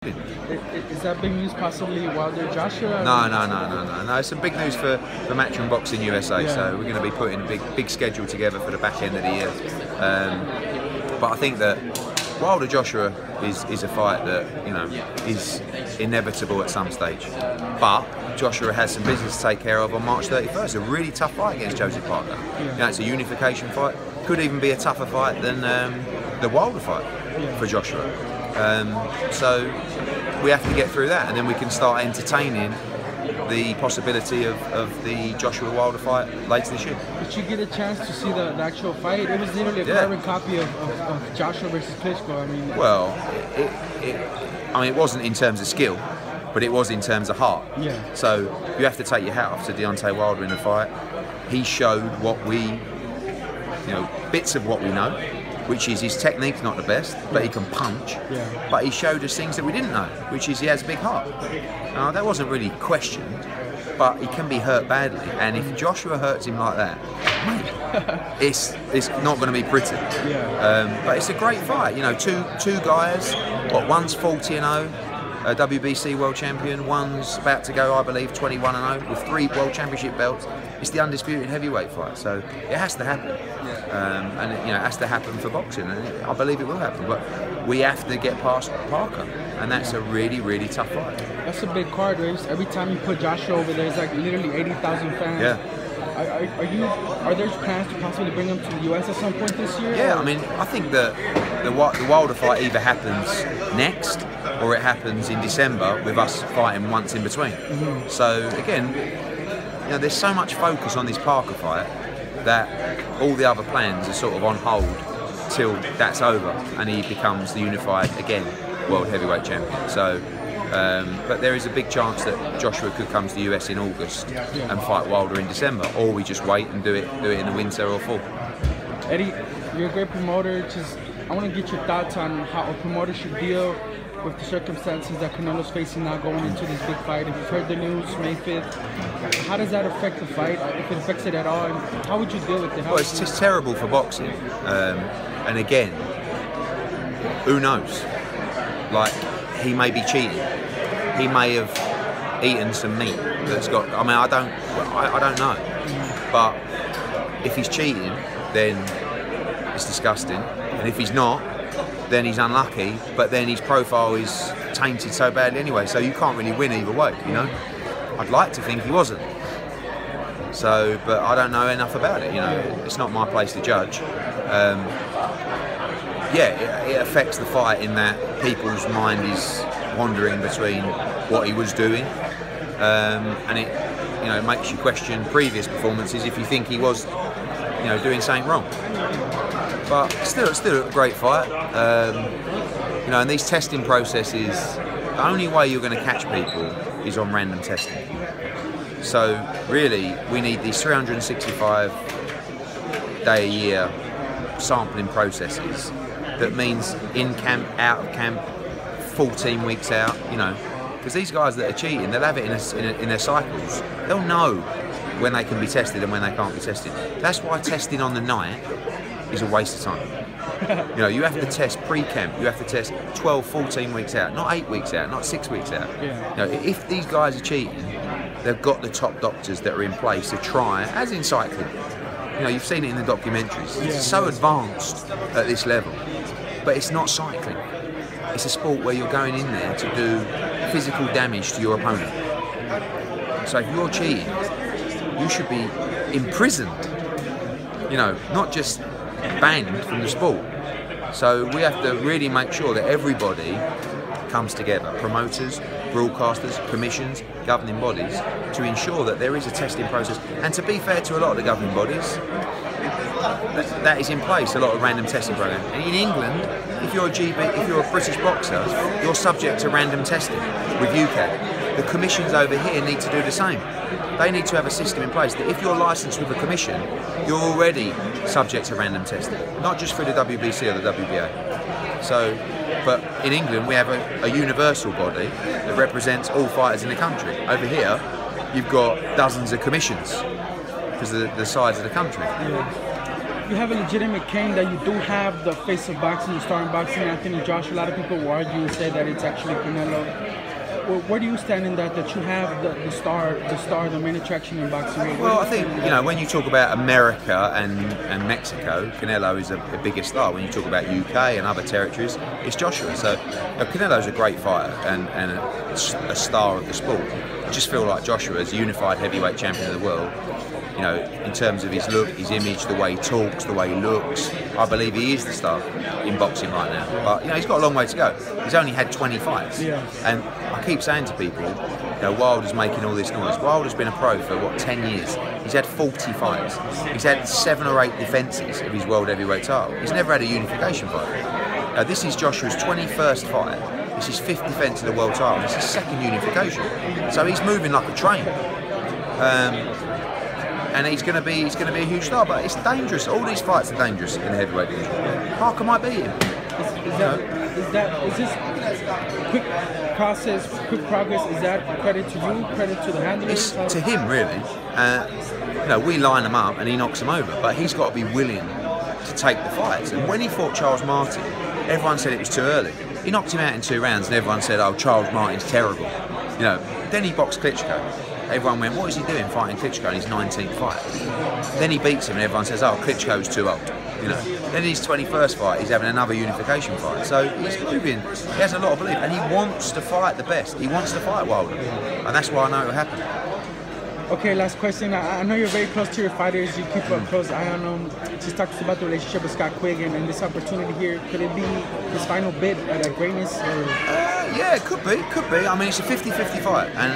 Is that big news possibly Wilder Joshua? No. It's some big news for Matchroom Boxing USA. Yeah. So we're going to be putting a big schedule together for the back end of the year. But I think that Wilder Joshua is a fight that is inevitable at some stage. But Joshua has some business to take care of on March 31st. A really tough fight against Joseph Parker. Yeah. It's a unification fight. Could even be a tougher fight than the Wilder fight for Joshua. So we have to get through that, and then we can start entertaining the possibility of the Joshua Wilder fight later this year. Did you get a chance to see the actual fight? It was literally a carbon copy of Joshua versus Klitschko. I mean, well, it wasn't in terms of skill, but it was in terms of heart. Yeah. So you have to take your hat off to Deontay Wilder in the fight. He showed what we, bits of what we know, which is his technique's not the best, but he can punch. Yeah. But he showed us things that we didn't know, which is he has a big heart. Now, that wasn't really questioned, but he can be hurt badly. And if Joshua hurts him like that, it's not going to be pretty. Yeah. But it's a great fight. Two guys. One's 40-0, a WBC world champion. One's about to go, I believe, 21-0 with 3 world championship belts. It's the undisputed heavyweight fight, so it has to happen. And it has to happen for boxing, and I believe it will happen. But we have to get past Parker, and that's a really, really tough fight. That's a big card race. Every time you put Joshua over there, it's like literally 80,000 fans. Yeah. Are there plans to possibly bring him to the US at some point this year? Yeah, I mean, I think that the Wilder fight either happens next or it happens in December with us fighting once in between. Mm-hmm. So again, there's so much focus on this Parker fight that all the other plans are sort of on hold till that's over and he becomes the unified, again, world heavyweight champion. So, but there is a big chance that Joshua could come to the US in August and fight Wilder in December, or we just wait and do it in the winter or fall. Eddie, you're a great promoter. I want to get your thoughts on how a promoter should deal with the circumstances that Canelo's facing now going into this big fight. If you've heard the news, May 5th, how does that affect the fight, if it affects it at all, and how would you deal with it? Well, it's just terrible for boxing. And again, who knows? Like, he may be cheating. He may have eaten some meat that's got, I don't know. But if he's cheating, then it's disgusting. And if he's not, then he's unlucky, but then his profile is tainted so badly anyway, so you can't really win either way, I'd like to think he wasn't. So, but I don't know enough about it, It's not my place to judge. It affects the fight in that people's mind is wandering between what he was doing, and it makes you question previous performances if you think he was, doing something wrong. But still a great fight. And these testing processes, the only way you're going to catch people is on random testing. So really, we need these 365 day a year sampling processes. That means in camp, out of camp, 14 weeks out. Because these guys that are cheating, they'll have it in their cycles. They'll know when they can be tested and when they can't be tested. That's why testing on the night is a waste of time. You have to test pre-camp, you have to test 12, 14 weeks out, not 8 weeks out, not 6 weeks out. Yeah. If these guys are cheating, they've got the top doctors that are in place to try, as in cycling. You've seen it in the documentaries. It's so advanced at this level, but it's not cycling. It's a sport where you're going in there to do physical damage to your opponent. So if you're cheating, you should be imprisoned, not just banned from the sport. So we have to really make sure that everybody comes together, promoters, broadcasters, commissions, governing bodies, to ensure that there is a testing process. And to be fair to a lot of the governing bodies, that is in place, a lot of random testing programs. And in England, if you're a British boxer, you're subject to random testing with UCAD. The commissions over here need to do the same. They need to have a system in place that if you're licensed with a commission, you're already subject to random testing, not just for the WBC or the WBA. So, but in England, we have a universal body that represents all fighters in the country. Over here, you've got dozens of commissions because of the size of the country. you have a legitimate claim that you do have the face of boxing, the star in boxing, Anthony Joshua. A lot of people will argue and say that it's actually Canelo. Where do you stand in that you have the star, the main attraction in boxing? Well, I think, you know, when you talk about America and Mexico, Canelo is a bigger star. When you talk about UK and other territories, it's Joshua. So Canelo's a great fighter and a star of the sport. I just feel like Joshua is a unified heavyweight champion of the world. You know, in terms of his look, his image, the way he talks, the way he looks, I believe he is the star in boxing right now. But, you know, he's got a long way to go. He's only had 20 fights. Yeah. And I keep saying to people, you know, Wilder's making all this noise. Wilder's been a pro for, what, 10 years? He's had 40 fights. He's had 7 or 8 defences of his world heavyweight title. He's never had a unification fight. This is Joshua's 21st fight. This is 5th defence of the world title. It's his 2nd unification. So he's moving like a train. And he's going to be a huge star, but it's dangerous. All these fights are dangerous in the heavyweight division. Parker might beat him. Is this quick process, quick progress? Is that credit to you, credit to the handlers? It's to him, really. You know, we line him up and he knocks him over, but he's got to be willing to take the fights. And when he fought Charles Martin, everyone said it was too early. He knocked him out in 2 rounds, and everyone said, "Oh, Charles Martin's terrible." You know, then he boxed Klitschko. Everyone went, "What is he doing fighting Klitschko in his 19th fight?" Then he beats him and everyone says, "Oh, Klitschko's too old." You know. Then in his 21st fight, he's having another unification fight. So he's moving. He has a lot of belief and he wants to fight the best. He wants to fight Wilder. And that's why I know it will happen. Okay, last question. I know you're very close to your fighters. You keep a close eye on them. Just talk to us about the relationship with Scott Quigg and this opportunity here. Could it be his final bid at greatness? Yeah, it could be. I mean, it's a 50-50 fight. And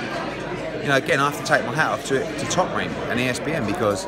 you know, again, I have to take my hat off to Top Ring and ESPN because